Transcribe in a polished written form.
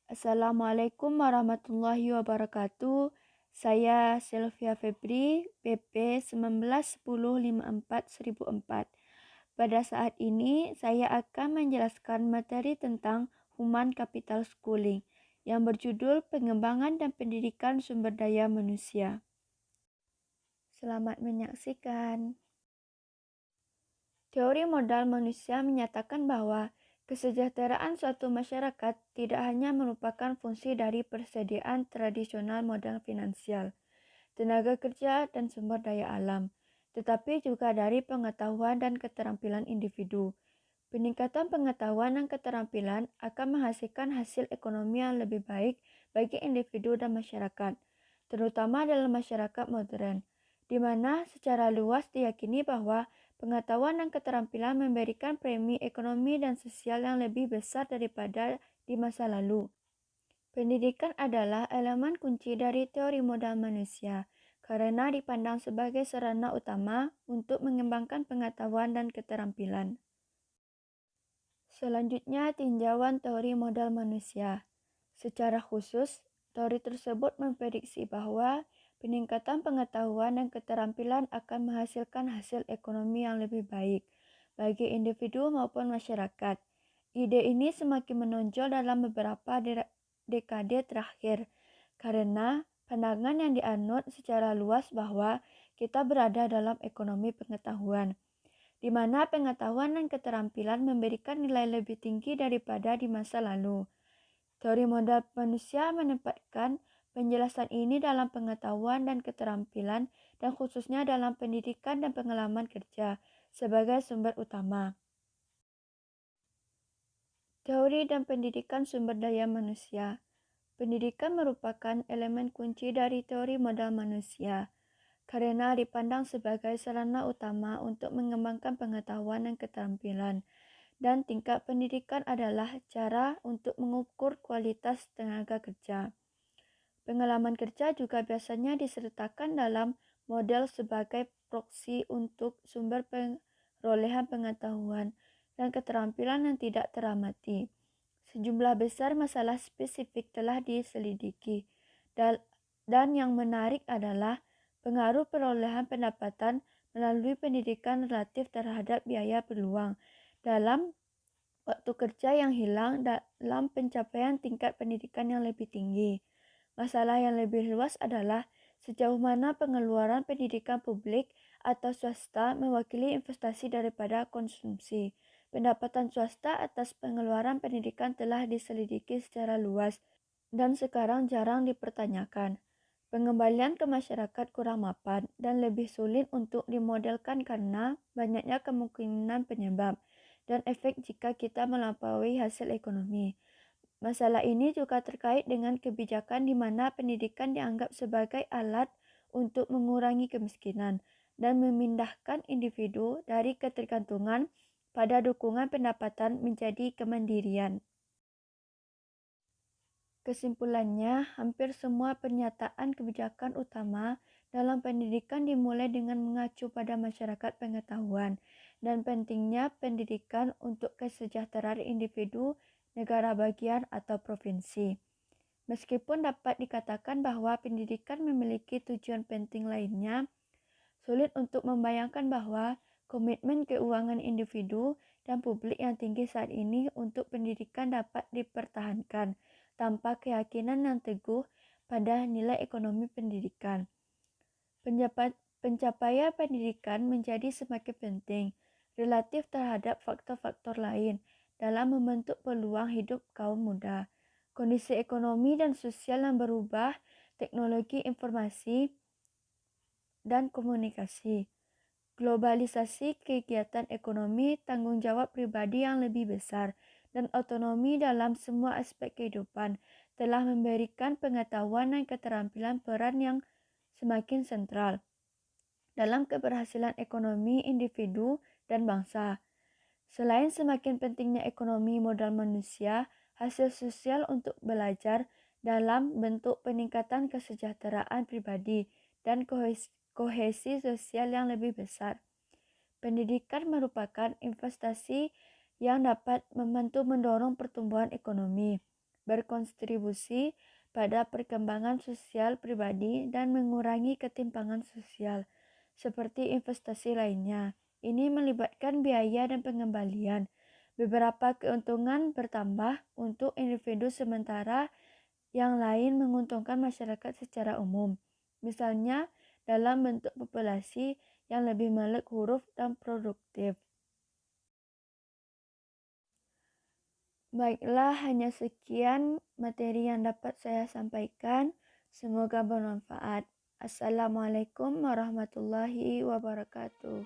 Assalamualaikum warahmatullahi wabarakatuh. Saya Sylvia Febri, PP 191054-1004. Pada saat ini, saya akan menjelaskan materi tentang Human Capital Schooling yang berjudul Pengembangan dan Pendidikan Sumber Daya Manusia. Selamat menyaksikan. Teori modal manusia menyatakan bahwa kesejahteraan suatu masyarakat tidak hanya merupakan fungsi dari persediaan tradisional modal finansial, tenaga kerja, dan sumber daya alam, tetapi juga dari pengetahuan dan keterampilan individu. Peningkatan pengetahuan dan keterampilan akan menghasilkan hasil ekonomi yang lebih baik bagi individu dan masyarakat, terutama dalam masyarakat modern, di mana secara luas diyakini bahwa pengetahuan dan keterampilan memberikan premi ekonomi dan sosial yang lebih besar daripada di masa lalu. Pendidikan adalah elemen kunci dari teori modal manusia karena dipandang sebagai sarana utama untuk mengembangkan pengetahuan dan keterampilan. Selanjutnya, tinjauan teori modal manusia. Secara khusus, teori tersebut memprediksi bahwa peningkatan pengetahuan dan keterampilan akan menghasilkan hasil ekonomi yang lebih baik bagi individu maupun masyarakat. Ide ini semakin menonjol dalam beberapa dekade terakhir karena pandangan yang dianut secara luas bahwa kita berada dalam ekonomi pengetahuan, di mana pengetahuan dan keterampilan memberikan nilai lebih tinggi daripada di masa lalu. Teori modal manusia menempatkan penjelasan ini dalam pengetahuan dan keterampilan dan khususnya dalam pendidikan dan pengalaman kerja sebagai sumber utama. Teori dan pendidikan sumber daya manusia. Pendidikan merupakan elemen kunci dari teori modal manusia karena dipandang sebagai sarana utama untuk mengembangkan pengetahuan dan keterampilan, dan tingkat pendidikan adalah cara untuk mengukur kualitas tenaga kerja. Pengalaman kerja juga biasanya disertakan dalam model sebagai proksi untuk sumber perolehan pengetahuan dan keterampilan yang tidak teramati. Sejumlah besar masalah spesifik telah diselidiki, dan yang menarik adalah pengaruh perolehan pendapatan melalui pendidikan relatif terhadap biaya peluang dalam waktu kerja yang hilang dalam pencapaian tingkat pendidikan yang lebih tinggi. Masalah yang lebih luas adalah sejauh mana pengeluaran pendidikan publik atau swasta mewakili investasi daripada konsumsi. Pendapatan swasta atas pengeluaran pendidikan telah diselidiki secara luas dan sekarang jarang dipertanyakan. Pengembalian ke masyarakat kurang mapan dan lebih sulit untuk dimodelkan karena banyaknya kemungkinan penyebab dan efek jika kita melampaui hasil ekonomi. Masalah ini juga terkait dengan kebijakan di mana pendidikan dianggap sebagai alat untuk mengurangi kemiskinan dan memindahkan individu dari ketergantungan pada dukungan pendapatan menjadi kemandirian. Kesimpulannya, hampir semua pernyataan kebijakan utama dalam pendidikan dimulai dengan mengacu pada masyarakat pengetahuan dan pentingnya pendidikan untuk kesejahteraan individu, negara bagian, atau provinsi. Meskipun dapat dikatakan bahwa pendidikan memiliki tujuan penting lainnya, sulit untuk membayangkan bahwa komitmen keuangan individu dan publik yang tinggi saat ini untuk pendidikan dapat dipertahankan tanpa keyakinan yang teguh pada nilai ekonomi pendidikan. Pencapaian pendidikan menjadi semakin penting relatif terhadap faktor-faktor lain dalam membentuk peluang hidup kaum muda. Kondisi ekonomi dan sosial yang berubah, teknologi informasi dan komunikasi, globalisasi kegiatan ekonomi, tanggung jawab pribadi yang lebih besar, dan otonomi dalam semua aspek kehidupan telah memberikan pengetahuan dan keterampilan peran yang semakin sentral dalam keberhasilan ekonomi individu dan bangsa. Selain semakin pentingnya ekonomi modal manusia, hasil sosial untuk belajar dalam bentuk peningkatan kesejahteraan pribadi dan kohesi sosial yang lebih besar. Pendidikan merupakan investasi yang dapat membantu mendorong pertumbuhan ekonomi, berkontribusi pada perkembangan sosial pribadi, dan mengurangi ketimpangan sosial. Seperti investasi lainnya, ini melibatkan biaya dan pengembalian. Beberapa keuntungan bertambah untuk individu sementara yang lain menguntungkan masyarakat secara umum. Misalnya dalam bentuk populasi yang lebih melek huruf dan produktif. Baiklah, hanya sekian materi yang dapat saya sampaikan. Semoga bermanfaat. Assalamualaikum warahmatullahi wabarakatuh.